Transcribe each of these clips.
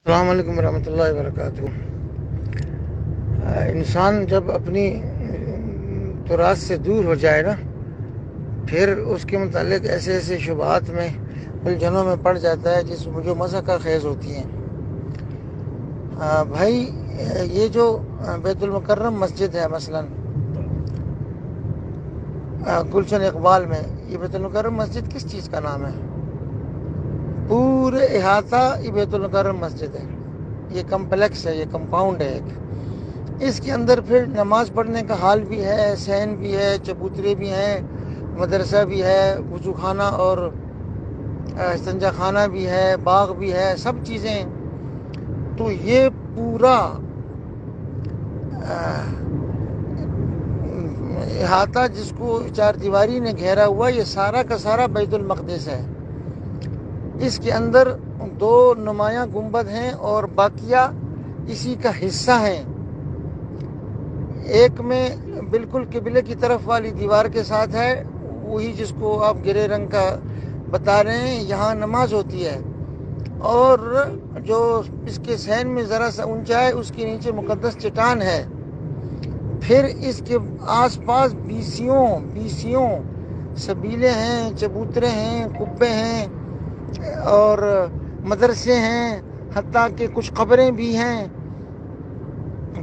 السلام علیکم ورحمۃ اللہ وبرکاتہ۔ انسان جب اپنی تراث سے دور ہو جائے نا، پھر اس کے متعلق ایسے ایسے شبہات میں الجھنوں میں پڑ جاتا ہے جو مضحکہ خیز ہوتی ہیں۔ بھائی، یہ جو بیت المکرم مسجد ہے مثلاً گلشن اقبال میں، یہ بیت المکرم مسجد کس چیز کا نام ہے؟ پورے احاطہ یہ بیت المکرم مسجد ہے، یہ کمپلیکس ہے، یہ کمپاؤنڈ ہے ایک۔ اس کے اندر پھر نماز پڑھنے کا حال بھی ہے، صحن بھی ہے، چبوترے بھی ہیں، مدرسہ بھی ہے، وضو خانہ اور استنجا خانہ بھی ہے، باغ بھی ہے، سب چیزیں۔ تو یہ پورا احاطہ جس کو چار دیواری نے گھیرا ہوا، یہ سارا کا سارا بیت المقدس ہے۔ اس کے اندر دو نمایاں گنبد ہیں اور باقیہ اسی کا حصہ ہیں۔ ایک میں بالکل قبلے کی طرف والی دیوار کے ساتھ ہے، وہی جس کو آپ گرے رنگ کا بتا رہے ہیں، یہاں نماز ہوتی ہے۔ اور جو اس کے صحن میں ذرا سا اونچا ہے، اس کے نیچے مقدس چٹان ہے۔ پھر اس کے آس پاس بیسیوں سبیلے ہیں، چبوترے ہیں، قبے ہیں اور مدرسے ہیں، حتیٰ کہ کچھ قبریں بھی ہیں،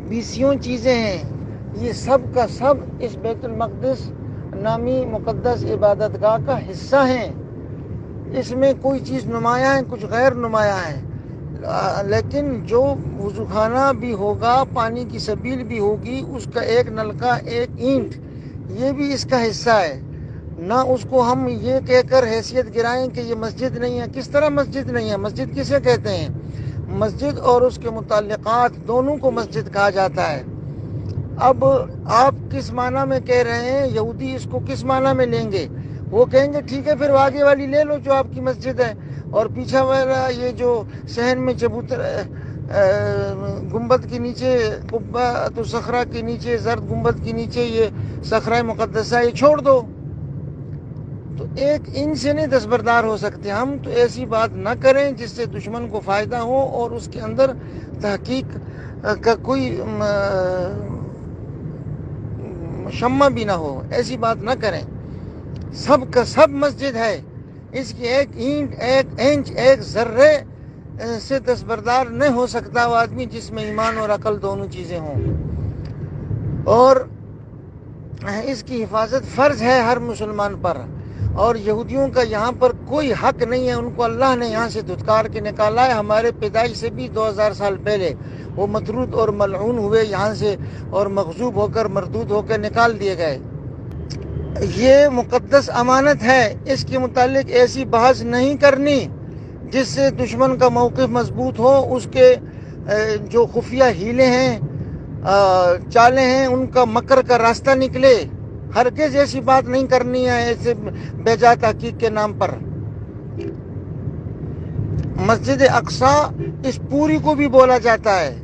بیسیوں چیزیں ہیں۔ یہ سب کا سب اس بیت المقدس نامی مقدس عبادت گاہ کا حصہ ہیں۔ اس میں کوئی چیز نمایاں ہے، کچھ غیر نمایاں ہے، لیکن جو وضو خانہ بھی ہوگا، پانی کی سبیل بھی ہوگی، اس کا ایک نلکا، ایک اینٹ، یہ بھی اس کا حصہ ہے۔ نہ اس کو ہم یہ کہہ کر حیثیت گرائیں کہ یہ مسجد نہیں ہے۔ کس طرح مسجد نہیں ہے؟ مسجد کسے کہتے ہیں؟ مسجد اور اس کے متعلقات دونوں کو مسجد کہا جاتا ہے۔ اب آپ کس معنی میں کہہ رہے ہیں؟ یہودی اس کو کس معنی میں لیں گے؟ وہ کہیں گے ٹھیک ہے، پھر آگے والی لے لو جو آپ کی مسجد ہے، اور پیچھے والا یہ جو صحن میں چبوتر گنبد کے نیچے، قبہ تو صخرہ کے نیچے، زرد گنبد کے نیچے یہ صخرہ مقدسہ، یہ چھوڑ دو۔ تو ایک ان سے نہیں دستبردار ہو سکتے ہم، تو ایسی بات نہ کریں جس سے دشمن کو فائدہ ہو اور اس کے اندر تحقیق کا کوئی مشمہ بھی نہ ہو، ایسی بات نہ کریں۔ سب کا سب مسجد ہے، اس کی ایک اینٹ، ایک انچ، ایک ذرے سے دستبردار نہیں ہو سکتا وہ آدمی جس میں ایمان اور عقل دونوں چیزیں ہوں۔ اور اس کی حفاظت فرض ہے ہر مسلمان پر، اور یہودیوں کا یہاں پر کوئی حق نہیں ہے۔ ان کو اللہ نے یہاں سے دھتکار کے نکالا ہے، ہمارے پیدائش سے بھی 2000 سال پہلے وہ مطرود اور ملعون ہوئے یہاں سے، اور مغضوب ہو کر، مردود ہو کر نکال دیے گئے۔ یہ مقدس امانت ہے، اس کے متعلق ایسی بحث نہیں کرنی جس سے دشمن کا موقف مضبوط ہو، اس کے جو خفیہ ہیلے ہیں، چالیں ہیں، ان کا مکر کا راستہ نکلے۔ ہرگز ایسی بات نہیں کرنی ہے ایسے بے جا تحقیق کے نام پر۔ مسجد اقصیٰ اس پوری کو بھی بولا جاتا ہے،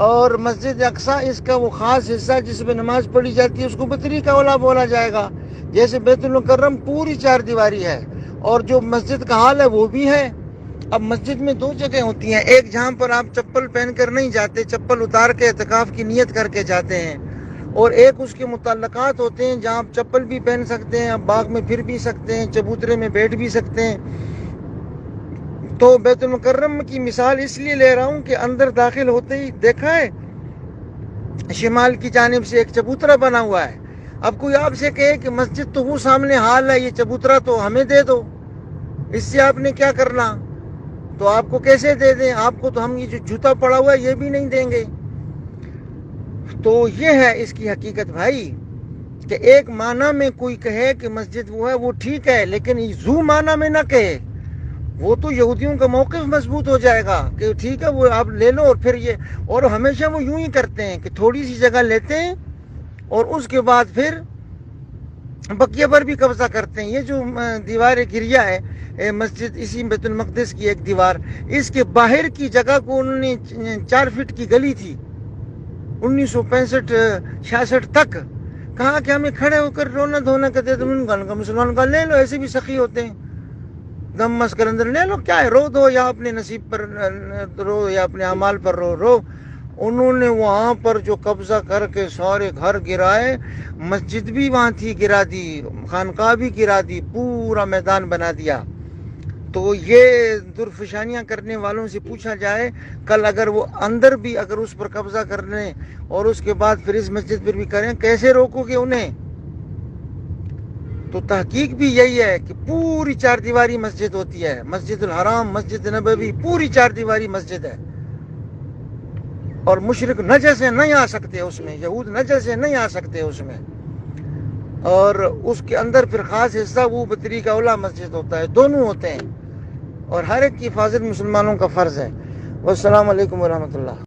اور مسجد اقصیٰ اس کا وہ خاص حصہ جس میں نماز پڑھی جاتی ہے، اس کو بطریقہ اولا بولا جائے گا۔ جیسے بیت المکرم پوری چار دیواری ہے، اور جو مسجد کا حال ہے وہ بھی ہے۔ اب مسجد میں دو جگہ ہوتی ہیں، ایک جہاں پر آپ چپل پہن کر نہیں جاتے، چپل اتار کے اعتکاف کی نیت کر کے جاتے ہیں، اور ایک اس کے متعلقات ہوتے ہیں جہاں آپ چپل بھی پہن سکتے ہیں، آپ باغ میں پھر بھی سکتے ہیں، چبوترے میں بیٹھ بھی سکتے ہیں۔ تو بیت المکرم کی مثال اس لیے لے رہا ہوں کہ اندر داخل ہوتے ہی دیکھا ہے شمال کی جانب سے ایک چبوترا بنا ہوا ہے۔ اب کوئی آپ سے کہے کہ مسجد تو وہ سامنے حال ہے، یہ چبوترا تو ہمیں دے دو، اس سے آپ نے کیا کرنا؟ تو آپ کو کیسے دے دیں؟ آپ کو تو ہم یہ جو جوتا پڑا ہوا ہے یہ بھی نہیں دیں گے۔ تو یہ ہے اس کی حقیقت بھائی، کہ ایک معنی میں کوئی کہے کہ مسجد وہ ہے، وہ ٹھیک ہے، لیکن زو معنی میں نہ کہے، وہ تو یہودیوں کا موقف مضبوط ہو جائے گا کہ ٹھیک ہے وہ آپ لے لو، اور پھر یہ، اور ہمیشہ وہ یوں ہی کرتے ہیں کہ تھوڑی سی جگہ لیتے ہیں اور اس کے بعد پھر بقیہ پر بھی قبضہ کرتے ہیں۔ یہ جو دیوار گریا ہے مسجد، اسی بیت المقدس کی ایک دیوار، اس کے باہر کی جگہ کو انہوں نے 4 فٹ کی گلی تھی 1965-66 تک، کہا کہ ہمیں کھڑے ہو کر رونا دھونا کہتے تھے، مسلمان کا لے لو، ایسے بھی سخی ہوتے ہیں، دمس کر اندر لے لو، کیا ہے، رو دو، یا اپنے نصیب پر رو یا اپنے اعمال پر رو. انہوں نے وہاں پر جو قبضہ کر کے سارے گھر گرائے، مسجد بھی وہاں تھی گرا دی، خانقاہ بھی گرا دی، پورا میدان بنا دیا. تو یہ درفشانیاں کرنے والوں سے پوچھا جائے کل اگر وہ اندر بھی اگر اس پر قبضہ کرنے اور اس کے بعد پھر اس مسجد پر بھی کریں، کیسے روکو گے انہیں؟ تو تحقیق بھی یہی ہے کہ پوری 4 دیواری مسجد ہوتی ہے، مسجد الحرام، مسجد نبوی پوری 4 دیواری مسجد ہے، اور مشرک نجسے نہیں آ سکتے اس میں، یہود نجسے نہیں آ سکتے اس میں. اور اس کے اندر پھر خاص حصہ وہ بطریق اولا مسجد ہوتا ہے، دونوں ہوتے ہیں، اور ہر ایک کی حفاظت مسلمانوں کا فرض ہے. والسلام علیکم ورحمۃ اللہ.